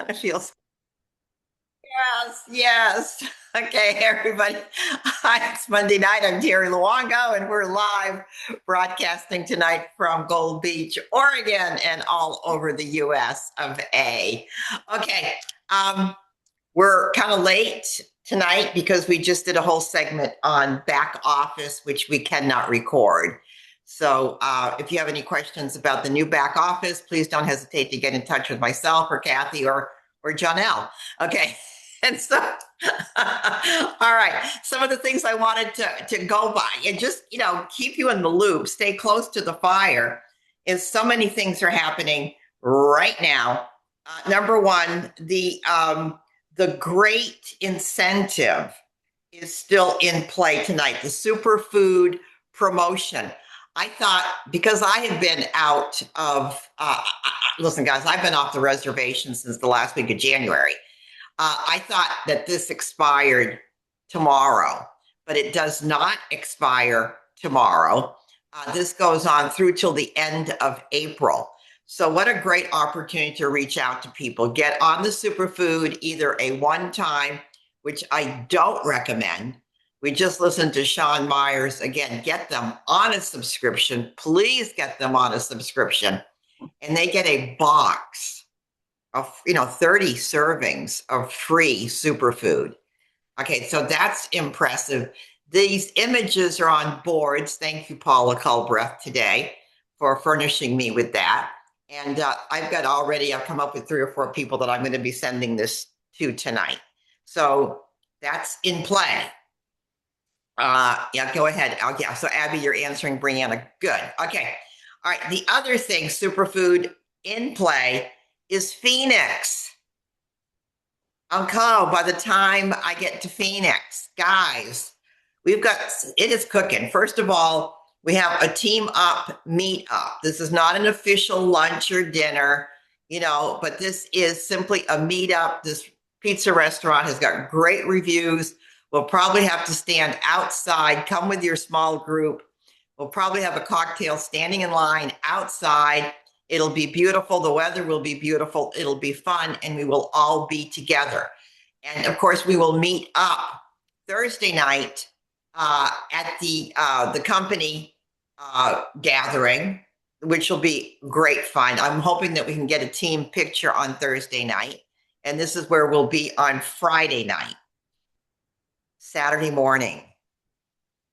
It feels yes, yes. Okay, everybody. Hi, it's Monday night. I'm Terry Luongo, and we're live broadcasting tonight from Gold Beach, Oregon, and all over the US of A. Okay, um, we're kind of late tonight because we just did a whole segment on back office, which we cannot record. So if you have any questions about the new back office, please don't hesitate to get in touch with myself or Kathy or Janelle. Okay. And so, all right, some of the things I wanted to go by and just, keep you in the loop, stay close to the fire, is so many things are happening right now. Number one, the great incentive is still in play tonight, the superfood promotion. I thought because I had been out of, listen, guys, I've been off the reservation since the last week of January. I thought that this expired tomorrow, but it does not expire tomorrow. This goes on through till the end of April. So, what a great opportunity to reach out to people. Get on the superfood, either a one time, which I don't recommend. We just listened to Sean Myers. Again, get them on a subscription. Please get them on a subscription. And they get a box of 30 servings of free superfood. Okay, so that's impressive. These images are on boards. Thank you, Paula Culbreath, today for furnishing me with that. And I've come up with 3 or 4 people that I'm going to be sending this to tonight. So that's in play. Yeah, go ahead. Yeah, so Abby, you're answering Brianna. Good. Okay. All right. The other thing, superfood in play, is Phoenix. Okay, by the time I get to Phoenix, guys, it is cooking. First of all, we have a team up meet up. This is not an official lunch or dinner, but this is simply a meetup. This pizza restaurant has got great reviews. We'll probably have to stand outside. Come with your small group. We'll probably have a cocktail standing in line outside. It'll be beautiful. The weather will be beautiful. It'll be fun, and we will all be together. And of course, we will meet up Thursday night at the company gathering, which will be great fun. I'm hoping that we can get a team picture on Thursday night, and this is where we'll be on Friday night, Saturday morning.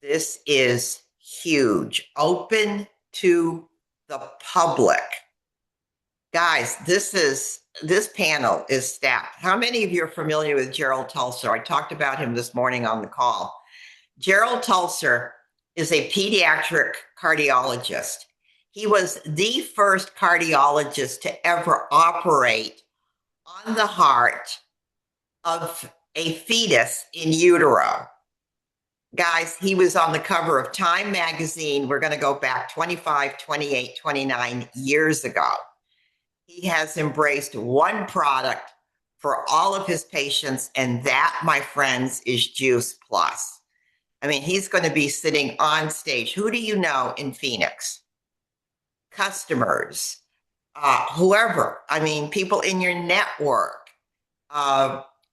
This is huge. Open to the public. Guys, this panel is stacked. How many of you are familiar with Gerald Tulser? I talked about him this morning on the call. Gerald Tulser is a pediatric cardiologist. He was the first cardiologist to ever operate on the heart of a fetus in utero. Guys, he was on the cover of Time magazine. We're going to go back 25, 28, 29 years ago. He has embraced one product for all of his patients, and that, my friends, is Juice Plus. I mean, he's going to be sitting on stage. Who do you know in Phoenix? Customers, whoever. I mean, people in your network.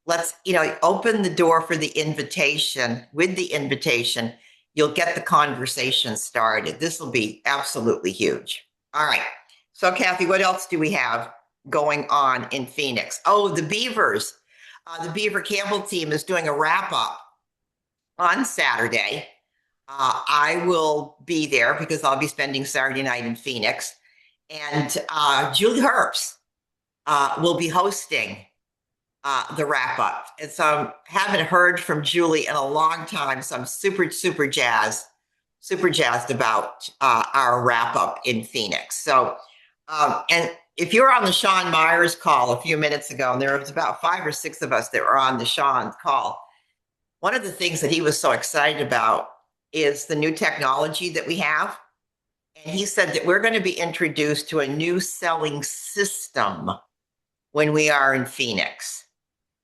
Let's, open the door for the invitation. With the invitation, you'll get the conversation started. This will be absolutely huge. All right. So, Kathy, what else do we have going on in Phoenix? Oh, the Beavers. The Beaver Campbell team is doing a wrap up on Saturday. I will be there because I'll be spending Saturday night in Phoenix. And Julie Herbst will be hosting the wrap up. And so I haven't heard from Julie in a long time. So I'm super, super jazzed about our wrap up in Phoenix. So, and if you were on the Sean Myers call a few minutes ago, and there was about 5 or 6 of us that were on the Sean call, one of the things that he was so excited about is the new technology that we have. And he said that we're going to be introduced to a new selling system when we are in Phoenix,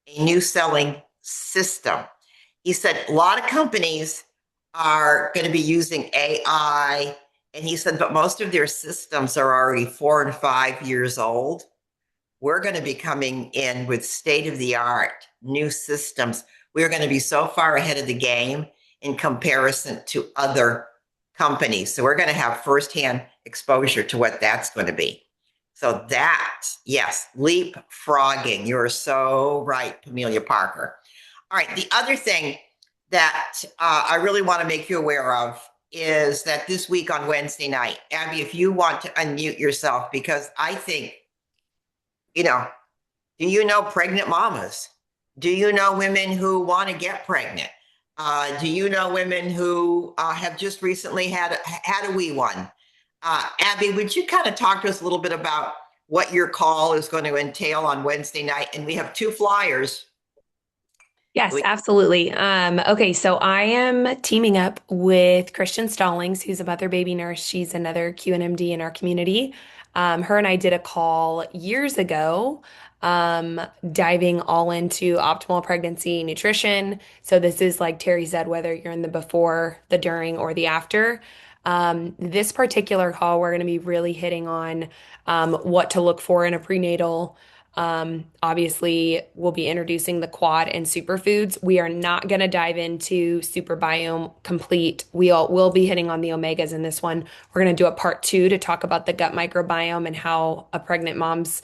a new selling system. He said a lot of companies are going to be using AI. And he said, but most of their systems are already 4 and 5 years old. we're going to be coming in with state of the art new systems. We're going to be so far ahead of the game in comparison to other companies. So we're going to have firsthand exposure to what that's going to be. So that, yes, leapfrogging. You're so right, Pamelia Parker. All right. The other thing that I really want to make you aware of is that this week on Wednesday night, Abby, if you want to unmute yourself, because I think, you know, do you know pregnant mamas? Do you know women who want to get pregnant? Do you know women who have just recently had a wee one? Abby, would you kind of talk to us a little bit about what your call is going to entail on Wednesday night? And we have two flyers. Yes, absolutely. Okay, so I am teaming up with Christian Stallings, who's a mother baby nurse. She's another QNMD in our community. Her and I did a call years ago, diving all into optimal pregnancy nutrition. So this is like Terry said, whether you're in the before, the during, or the after. This particular call, we're going to be really hitting on what to look for in a prenatal. Obviously, we'll be introducing the quad and superfoods. We are not going to dive into super biome complete. Will be hitting on the omegas in this one. We're going to do a part two to talk about the gut microbiome and how a pregnant mom's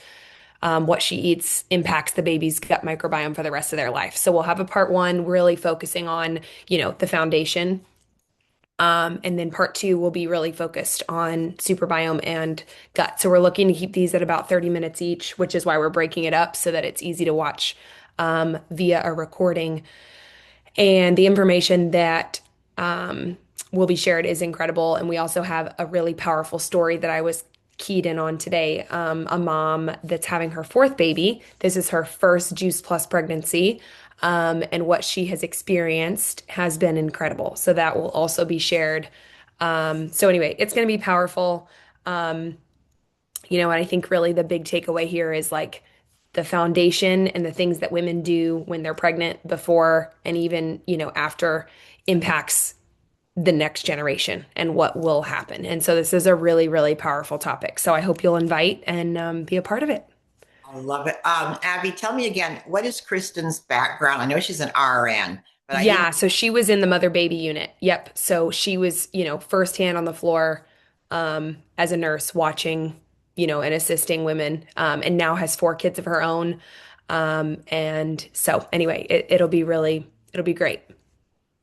what she eats impacts the baby's gut microbiome for the rest of their life. So we'll have a part one really focusing on, the foundation, and then part two will be really focused on superbiome and gut. So we're looking to keep these at about 30 minutes each, which is why we're breaking it up so that it's easy to watch via a recording. And the information that will be shared is incredible. And we also have a really powerful story that I was keyed in on today. A mom that's having her fourth baby. This is her first Juice Plus pregnancy. And what she has experienced has been incredible. So that will also be shared. So anyway, it's going to be powerful. And I think really the big takeaway here is like the foundation and the things that women do when they're pregnant before and even, after impacts the next generation and what will happen. And so this is a really, really powerful topic. So I hope you'll invite and be a part of it. I love it. Abby, tell me again, what is Kristen's background? I know she's an RN, but I didn't. Yeah, so she was in the mother baby unit. Yep. So she was, firsthand on the floor as a nurse watching, and assisting women, and now has four kids of her own. And so anyway, it'll be great.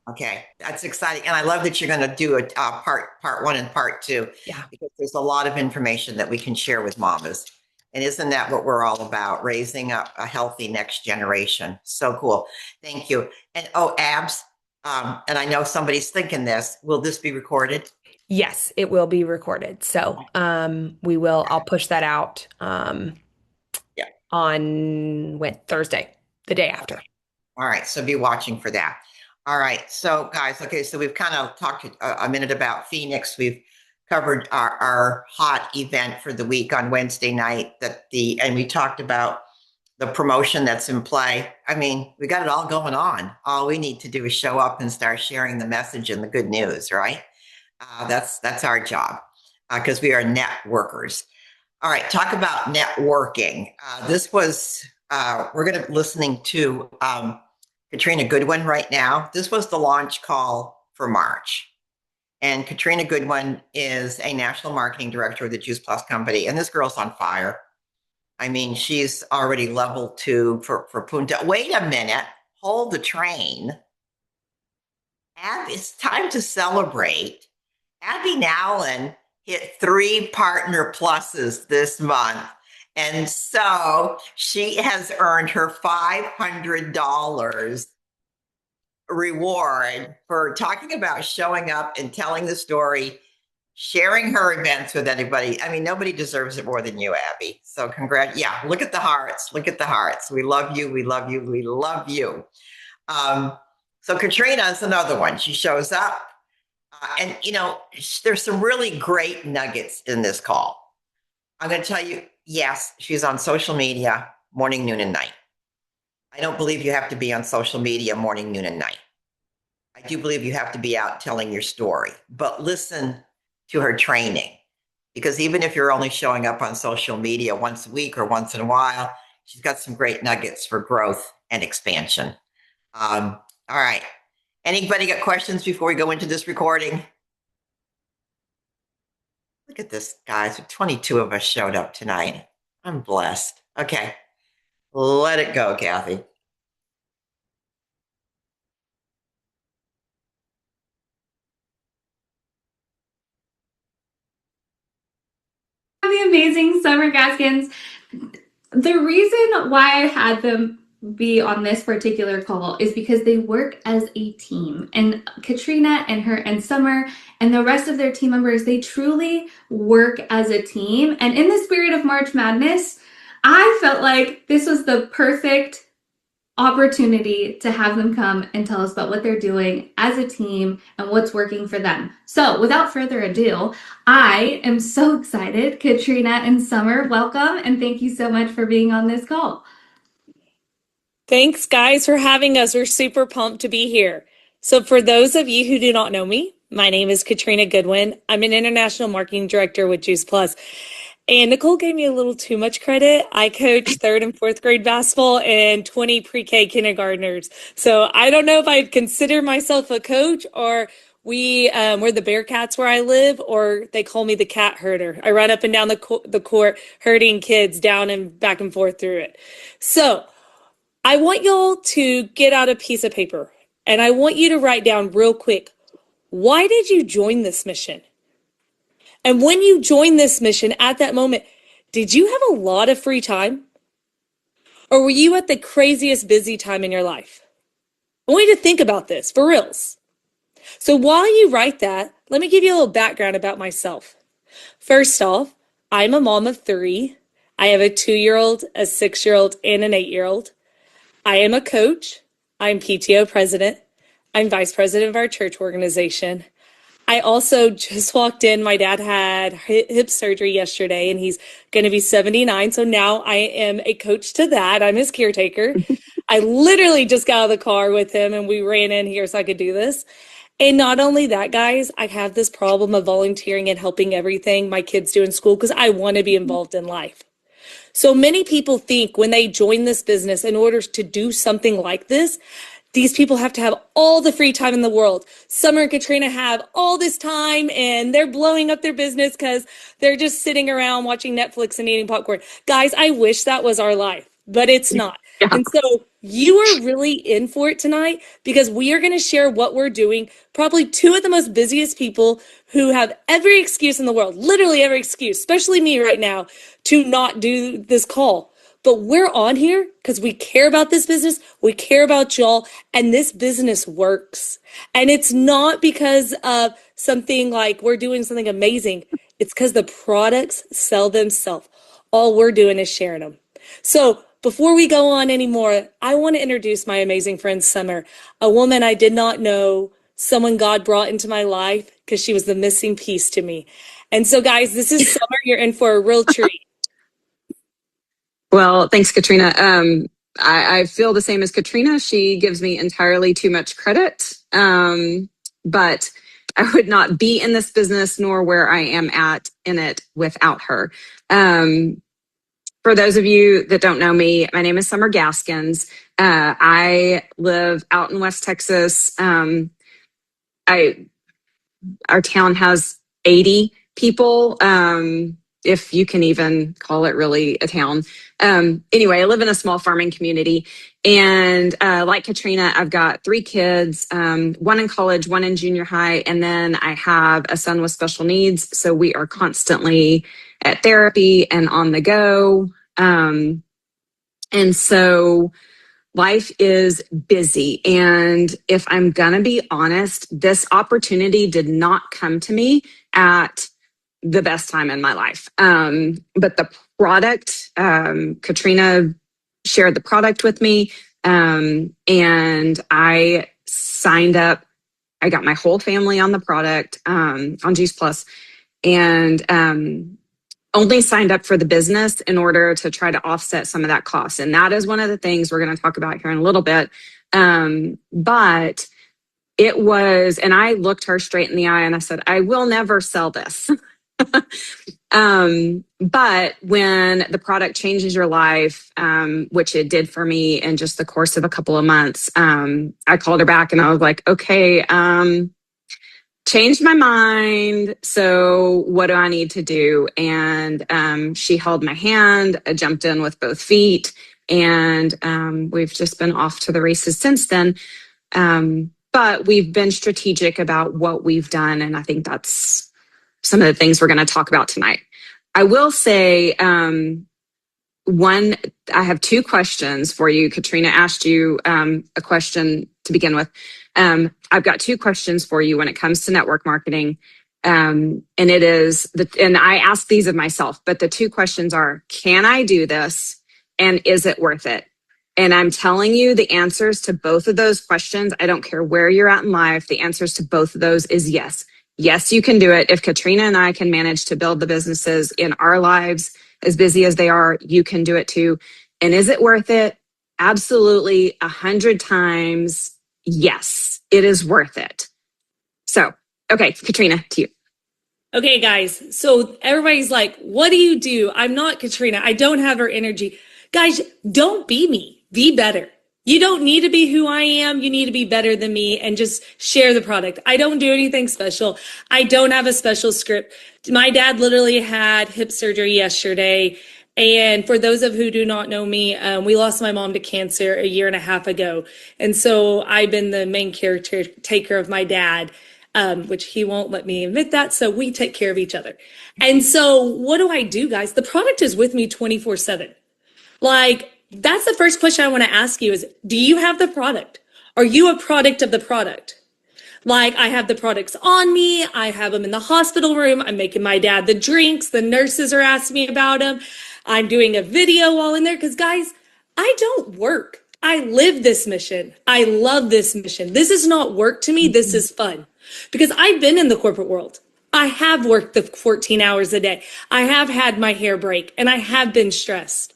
Okay, that's exciting, and I love that you're going to do a part one and part two, Yeah. because there's a lot of information that we can share with mamas, and isn't that what we're all about? Raising up a healthy next generation. So cool. Thank you. And oh, Abs, and I know somebody's thinking this. Will this be recorded? Yes, it will be recorded. So I'll push that out Yeah. on Thursday, the day after. All right, so be watching for that. All right, so guys, okay, so we've kind of talked a minute about Phoenix. We've covered our hot event for the week on Wednesday night and we talked about the promotion that's in play. I mean, we got it all going on. All we need to do is show up and start sharing the message and the good news, right? That's our job because we are networkers. All right, talk about networking. We're going to be listening to Katrina Goodwin right now. This was the launch call for March. And Katrina Goodwin is a national marketing director of the Juice Plus company. And this girl's on fire. I mean, she's already level 2 for Punta. Wait a minute. Hold the train. It's time to celebrate. Abby Nowlin hit 3 partner pluses this month. And so she has earned her $500 reward for talking about showing up and telling the story, sharing her events with anybody. I mean, nobody deserves it more than you, Abby. So congrats. Yeah, look at the hearts. Look at the hearts. We love you. We love you. We love you. So Katrina is another one. She shows up. There's some really great nuggets in this call. I'm going to tell you, yes, she's on social media morning, noon, and night. I don't believe you have to be on social media morning, noon, and night. I do believe you have to be out telling your story, but listen to her training because even if you're only showing up on social media once a week or once in a while, she's got some great nuggets for growth and expansion. All right. Anybody got questions before we go into this recording? Look at this, guys. 22 of us showed up tonight. I'm blessed. Okay. Let it go, Kathy. The amazing Summer Gaskins. The reason why I had them be on this particular call is because they work as a team, and Katrina and her and Summer and the rest of their team members, they truly work as a team. And in the spirit of March Madness, I felt like this was the perfect opportunity to have them come and tell us about what they're doing as a team and what's working for them. So without further ado, I am so excited. Katrina and Summer, welcome, and thank you so much for being on this call. Thanks, guys, for having us. We're super pumped to be here. So for those of you who do not know me, my name is Katrina Goodwin. I'm an international marketing director with Juice Plus. And Nicole gave me a little too much credit. I coach third and fourth grade basketball and 20 pre-K kindergartners. So I don't know if I'd consider myself a coach, or we're the Bearcats where I live, or they call me the cat herder. I run up and down the court herding kids down and back and forth through it. So I want y'all to get out a piece of paper, and I want you to write down real quick, why did you join this mission? And when you joined this mission at that moment, did you have a lot of free time? Or were you at the craziest busy time in your life? I want you to think about this for reals. So while you write that, let me give you a little background about myself. First off, I'm a mom of 3. I have a 2-year-old, a 6-year-old, and an 8-year-old. I am a coach. I'm PTO president. I'm vice president of our church organization. I also just walked in. My dad had hip surgery yesterday, and he's going to be 79. So now I am a coach to that. I'm his caretaker. I literally just got out of the car with him, and we ran in here so I could do this. And not only that, guys, I have this problem of volunteering and helping everything my kids do in school because I want to be involved in life. So many people think when they join this business, in order to do something like this, these people have to have all the free time in the world. Summer and Katrina have all this time and they're blowing up their business because they're just sitting around watching Netflix and eating popcorn. Guys, I wish that was our life, but it's not. Yeah. And so you are really in for it tonight because we are going to share what we're doing. Probably 2 of the most busiest people who have every excuse in the world, literally every excuse, especially me right now, to not do this call. But we're on here because we care about this business. We care about y'all, and this business works. And it's not because of something like we're doing something amazing. It's because the products sell themselves. All we're doing is sharing them. So before we go on anymore, I want to introduce my amazing friend, Summer, a woman I did not know, someone God brought into my life because she was the missing piece to me. And so, guys, this is Summer. You're in for a real treat. Well, thanks, Katrina. I feel the same as Katrina. She gives me entirely too much credit. But I would not be in this business nor where I am at in it without her. For those of you that don't know me, my name is Summer Gaskins. I live out in West Texas. Our town has 80 people, if you can even call it really a town. Anyway, I live in a small farming community. And like Katrina, I've got 3 kids, one in college, one in junior high, and then I have a son with special needs. So we are constantly at therapy and on the go. And so life is busy. And if I'm going to be honest, this opportunity did not come to me at the best time in my life. But the product, Katrina shared the product with me, and I signed up. I got my whole family on the product, on Juice Plus, and only signed up for the business in order to try to offset some of that cost. And that is one of the things we're going to talk about here in a little bit. But it was, and I looked her straight in the eye and I said, I will never sell this. But when the product changes your life, which it did for me in just the course of a couple of months, I called her back and I was like, okay, changed my mind. So what do I need to do? And she held my hand, I jumped in with both feet, and we've just been off to the races since then. But we've been strategic about what we've done. And I think that's some of the things we're going to talk about tonight. I will say, one, I have two questions for you. Katrina asked you a question to begin with. I've got two questions for you when it comes to network marketing. And it is, and I ask these of myself, but the two questions are, can I do this? And is it worth it? And I'm telling you the answers to both of those questions. I don't care where you're at in life. The answers to both of those is yes. Yes, you can do it. If Katrina and I can manage to build the businesses in our lives, as busy as they are, you can do it too. And is it worth it? Absolutely, 100 times. Yes, it is worth it. So, okay, Katrina, to you. Okay, guys. So everybody's like, what do you do? I'm not Katrina. I don't have her energy. Guys, don't be me. Be better. You don't need to be who I am. You need to be better than me and just share the product. I don't do anything special. I don't have a special script. My dad literally had hip surgery yesterday. And for those of who do not know me, we lost my mom to cancer a year and a half ago. And so I've been the main caretaker of my dad, which he won't let me admit that. So we take care of each other. And so what do I do, guys? The product is with me 24/7. Like, that's the first question I want to ask you is, do you have the product? Are you a product of the product? Like, I have the products on me. I have them in the hospital room. I'm making my dad the drinks. The nurses are asking me about them. I'm doing a video while in there. Because, guys, I don't work. I live this mission. I love this mission. This is not work to me. This is fun. Because I've been in the corporate world. I have worked the 14 hours a day. I have had my hair break and I have been stressed.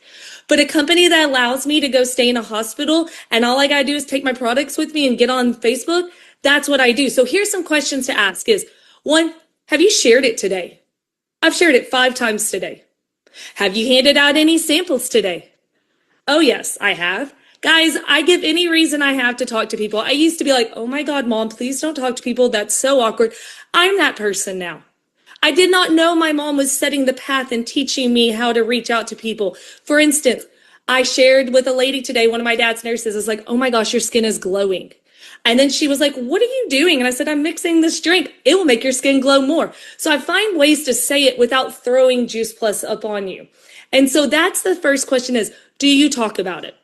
But a company that allows me to go stay in a hospital and all I gotta do is take my products with me and get on Facebook, that's what I do. So here's some questions to ask is, one, have you shared it today? I've shared it 5 times today. Have you handed out any samples today? Oh yes, I have. Guys, I give any reason I have to talk to people. I used to be like, oh my God, Mom, please don't talk to people. That's so awkward. I'm that person now. I did not know my mom was setting the path and teaching me how to reach out to people. For instance, I shared with a lady today, one of my dad's nurses is like, oh my gosh, your skin is glowing. And then she was like, what are you doing? And I said, I'm mixing this drink. It will make your skin glow more. So I find ways to say it without throwing Juice Plus up on you. And so that's the first question is, do you talk about it?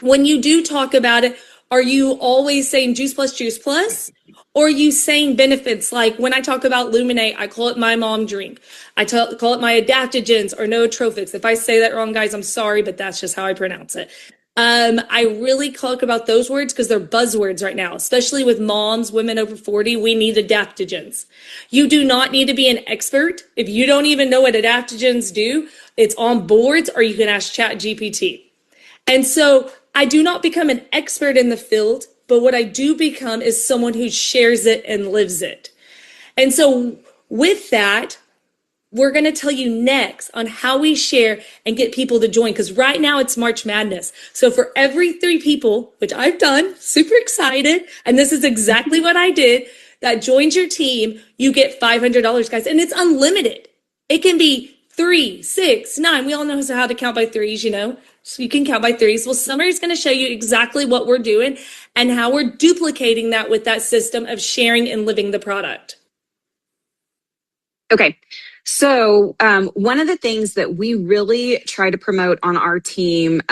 When you do talk about it, are you always saying Juice Plus? Or are you saying benefits? Like when I talk about Luminate, I call it my mom drink. I call it my adaptogens or nootropics. If I say that wrong, guys, I'm sorry, but that's just how I pronounce it. I really talk about those words because they're buzzwords right now, especially with moms, women over 40. We need adaptogens. You do not need to be an expert. If you don't even know what adaptogens do, it's on boards or you can ask ChatGPT. And so I do not become an expert in the field, but what I do become is someone who shares it and lives it. And so with that, we're going to tell you next on how we share and get people to join. Because right now it's March Madness. So for every 3 people, which I've done, super excited, and this is exactly what I did, that joins your team, you get $500, guys. And it's unlimited. It can be 3, 6, 9. We all know how to count by threes, you know. So you can count by threes. Well, Summer's going to show you exactly what we're doing and how we're duplicating that with that system of sharing and living the product. Okay. So one of the things that we really try to promote on our team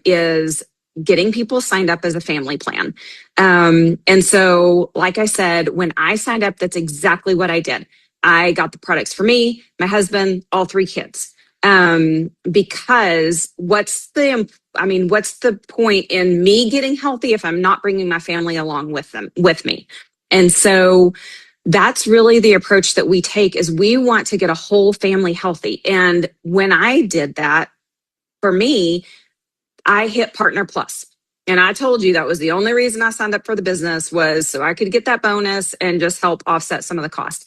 is getting people signed up as a family plan. And so, like I said, when I signed up, that's exactly what I did. I got the products for me, my husband, all 3 kids. Because what's the point in me getting healthy if I'm not bringing my family along with me? And so that's really the approach that we take is we want to get a whole family healthy. And when I did that, for me, I hit Partner Plus. And I told you that was the only reason I signed up for the business was so I could get that bonus and just help offset some of the cost.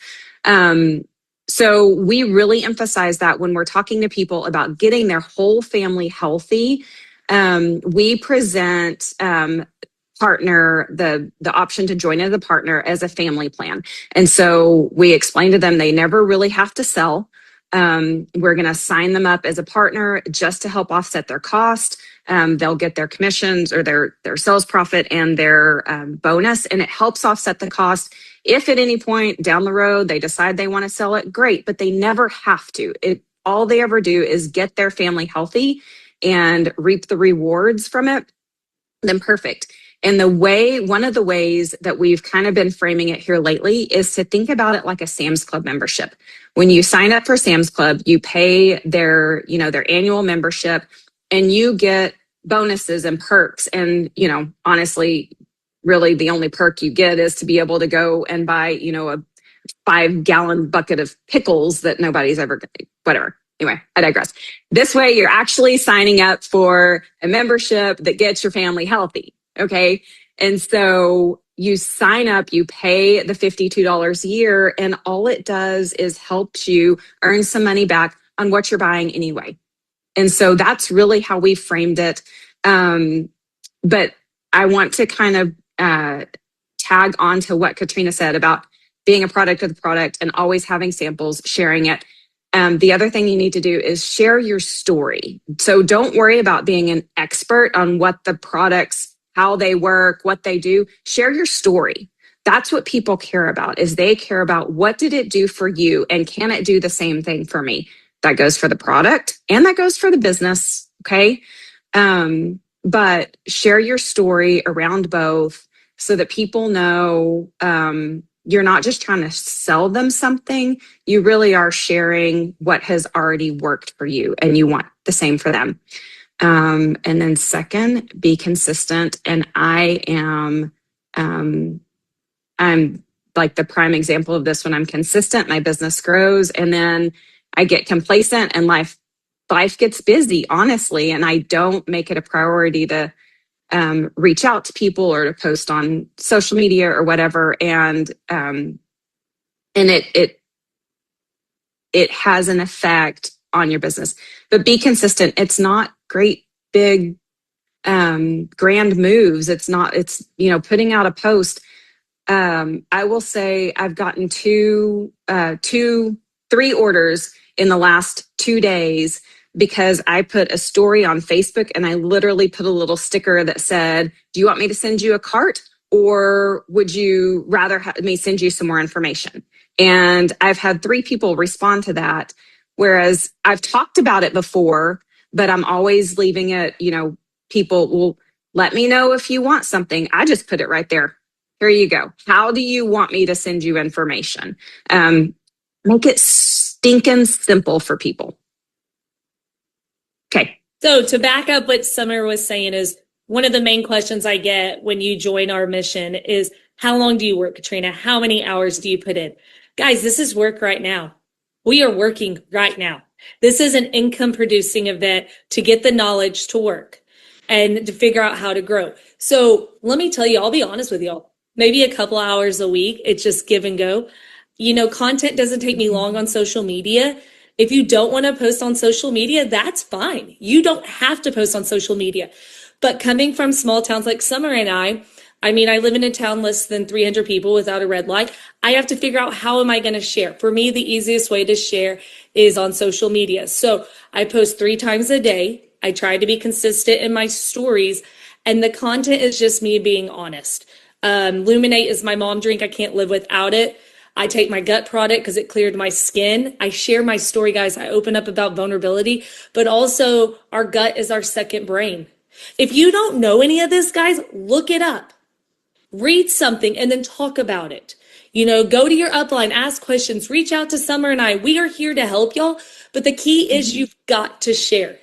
So we really emphasize that when we're talking to people about getting their whole family healthy. We present partner the option to join as a partner as a family plan, and so we explain to them they never really have to sell. We're going to sign them up as a partner just to help offset their cost. They'll get their commissions or their sales profit and their bonus, and it helps offset the cost. If at any point down the road they decide they want to sell it, great, but they never have to. All they ever do is get their family healthy and reap the rewards from it, then perfect. And one of the ways that we've kind of been framing it here lately is to think about it like a Sam's Club membership. When you sign up for Sam's Club, you pay their annual membership and you get bonuses and perks. And, honestly, really the only perk you get is to be able to go and buy, a 5-gallon bucket of pickles that nobody's ever, whatever. Anyway, I digress. This way, you're actually signing up for a membership that gets your family healthy. Okay. And so you sign up, you pay the $52 a year, and all it does is helps you earn some money back on what you're buying anyway. And so that's really how we framed it. But I want to kind of tag on to what Katrina said about being a product of the product and always having samples, sharing it. The other thing you need to do is share your story. So don't worry about being an expert on what the products, how they work, what they do. Share your story. That's what people care about, is they care about what did it do for you and can it do the same thing for me? That goes for the product and that goes for the business. Okay. But share your story around both so that people know, you're not just trying to sell them something. You really are sharing what has already worked for you and you want the same for them. And then second, be consistent. And I'm like the prime example of this. When I'm consistent, my business grows, and then I get complacent and life gets busy, honestly. And I don't make it a priority to reach out to people or to post on social media or whatever. And it has an effect on your business. But be consistent. It's not great, big, grand moves. It's putting out a post. I will say I've gotten 3 orders in the last 2 days because I put a story on Facebook and I literally put a little sticker that said, do you want me to send you a cart, or would you rather have me send you some more information? And I've had 3 people respond to that, whereas I've talked about it before, but I'm always leaving it, people will let me know if you want something. I just put it right there. Here you go. How do you want me to send you information? Make it stinking simple for people. Okay. So to back up what Summer was saying, is one of the main questions I get when you join our mission is, how long do you work, Katrina? How many hours do you put in? Guys, this is work right now. We are working right now. This is an income producing event to get the knowledge to work and to figure out how to grow. So let me tell you, I'll be honest with y'all, maybe a couple hours a week. It's just give and go. Content doesn't take me long on social media. If you don't want to post on social media, that's fine. You don't have to post on social media. But coming from small towns like Summer and I live in a town less than 300 people without a red light. I have to figure out, how am I going to share? For me, the easiest way to share is on social media. So I post 3 times a day. I try to be consistent in my stories, and the content is just me being honest. Luminate is my mom drink. I can't live without it. I take my gut product because it cleared my skin. I share my story, guys. I open up about vulnerability, but also our gut is our second brain. If you don't know any of this, guys, look it up. Read something and then talk about it. Go to your upline, ask questions, reach out to Summer and I. We are here to help y'all, but the key is you've got to share.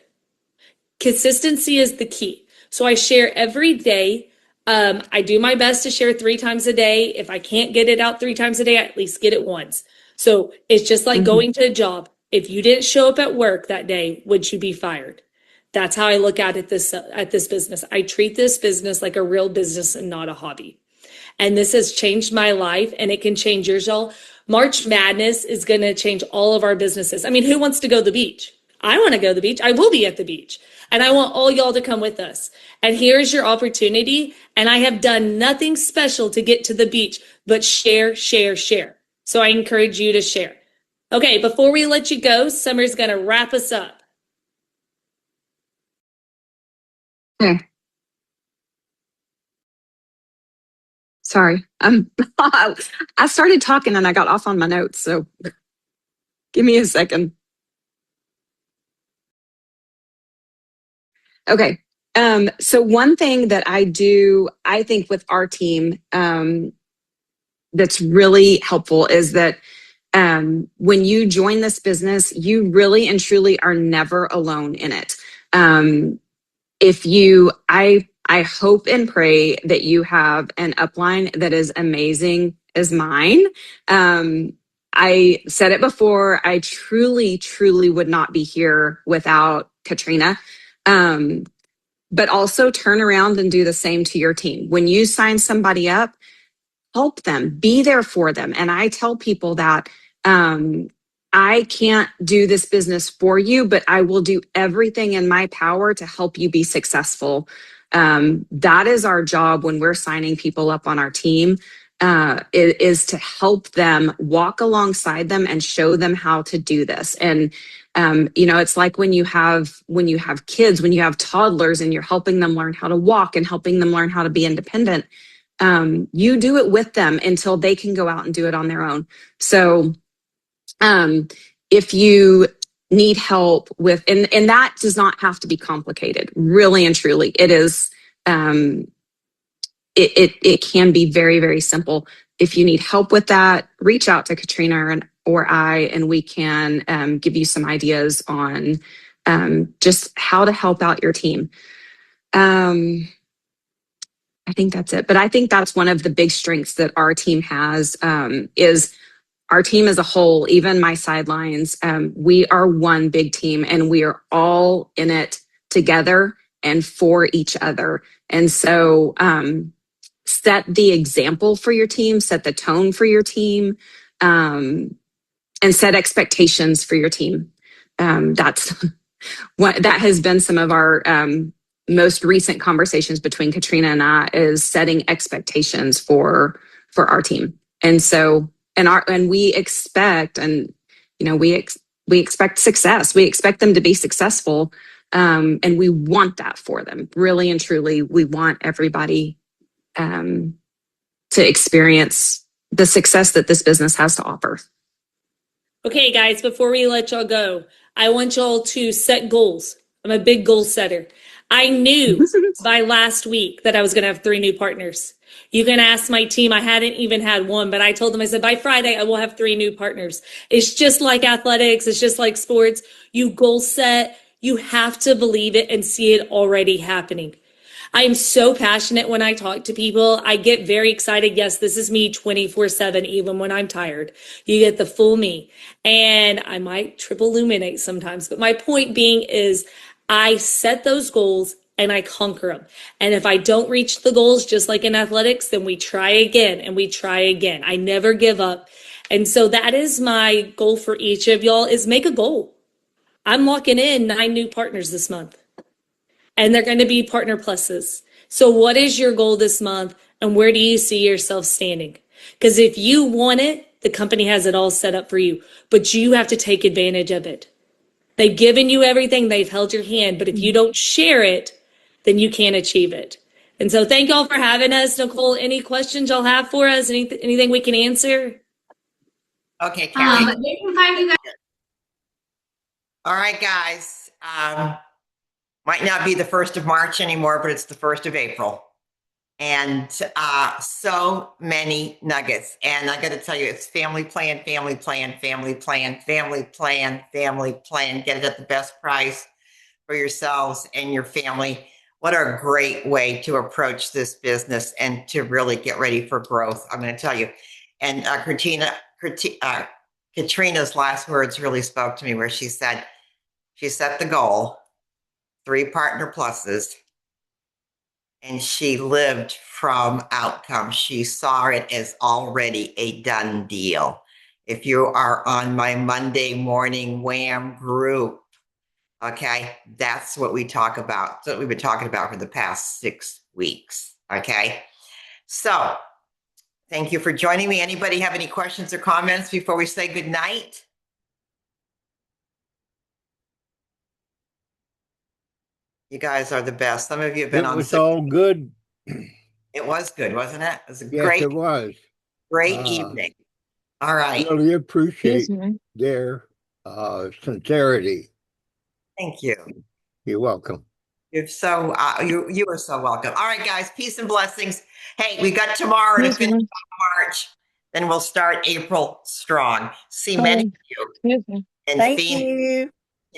Consistency is the key. So I share every day. I do my best to share 3 times a day. If I can't get it out 3 times a day, I at least get it once. So it's just like going to a job. If you didn't show up at work that day, would you be fired? That's how I look at this business. I treat this business like a real business and not a hobby. And this has changed my life, and it can change yours, y'all. March Madness is going to change all of our businesses. I mean, who wants to go to the beach? I want to go to the beach. I will be at the beach. And I want all y'all to come with us. And here's your opportunity. And I have done nothing special to get to the beach, but share, share, share. So I encourage you to share. Okay, before we let you go, Summer's going to wrap us up. Okay. Sorry. I started talking and I got off on my notes. So give me a second. Okay. So one thing that I do, I think with our team, that's really helpful is that when you join this business, you really and truly are never alone in it. If you, I hope and pray that you have an upline that is amazing as mine. I said it before, I truly, truly would not be here without Katrina. But also turn around and do the same to your team. When you sign somebody up, help them, be there for them. And I tell people that I can't do this business for you, but I will do everything in my power to help you be successful. That is our job when we're signing people up on our team, is to help them, walk alongside them and show them how to do this. And it's like when you have kids, when you have toddlers and you're helping them learn how to walk and helping them learn how to be independent. You do it with them until they can go out and do it on their own. So if you need help with, and that does not have to be complicated, really and truly. It is, it can be very, very simple. If you need help with that, reach out to Katrina or I, and we can give you some ideas on just how to help out your team. I think that's it. But I think that's one of the big strengths that our team has, is our team as a whole, even my sidelines. We are one big team and we are all in it together and for each other. And so set the example for your team, set the tone for your team, and set expectations for your team. That's what that has been some of our most recent conversations between Katrina and I, is setting expectations for our team. And so, and we expect, and we expect success. We expect them to be successful, and we want that for them. Really and truly, we want everybody to experience the success that this business has to offer. Okay, guys, before we let y'all go, I want y'all to set goals. I'm a big goal setter. I knew by last week that I was going to have 3 new partners. You can ask my team. I hadn't even had one, but I told them, I said, by Friday, I will have 3 new partners. It's just like athletics. It's just like sports. You goal set. You have to believe it and see it already happening. I am so passionate when I talk to people. I get very excited. Yes, this is me 24/7, even when I'm tired. You get the full me. And I might triple illuminate sometimes. But my point being is I set those goals and I conquer them. And if I don't reach the goals, just like in athletics, then we try again and we try again. I never give up. And so that is my goal for each of y'all, is make a goal. I'm locking in 9 new partners this month. And they're going to be partner pluses. So what is your goal this month, and where do you see yourself standing? Because if you want it, the company has it all set up for you, but you have to take advantage of it. They've given you everything. They've held your hand, but if you don't share it, then you can't achieve it. And so thank y'all for having us. Nicole, any questions y'all have for us? Anything we can answer? Okay, Carrie. They can find you guys. All right, guys. Might not be the 1st of March anymore, but it's the 1st of April. And so many nuggets. And I got to tell you, it's family plan, family plan, family plan, family plan, family plan. Get it at the best price for yourselves and your family. What a great way to approach this business and to really get ready for growth. I'm going to tell you. And Katrina's last words really spoke to me, where she said, she set the goal, 3 partner pluses, and she lived from outcome. She saw it as already a done deal. if you are on my Monday morning WHAM group. Okay, that's what we talk about. That's what we've been talking about for the past 6 weeks. Okay, so thank you for joining me. Anybody have any questions or comments before we say good night? You guys are the best. Some of you have been It on was the. all good. It was good, wasn't it? It was a Yes, it was. great evening. All right. Really appreciate their sincerity. Thank you. You're welcome. You're so you are so welcome. All right, guys. Peace and blessings. Hey, we got tomorrow to finish off March. Then we'll start April strong. See many of you in Thank Phoenix. you.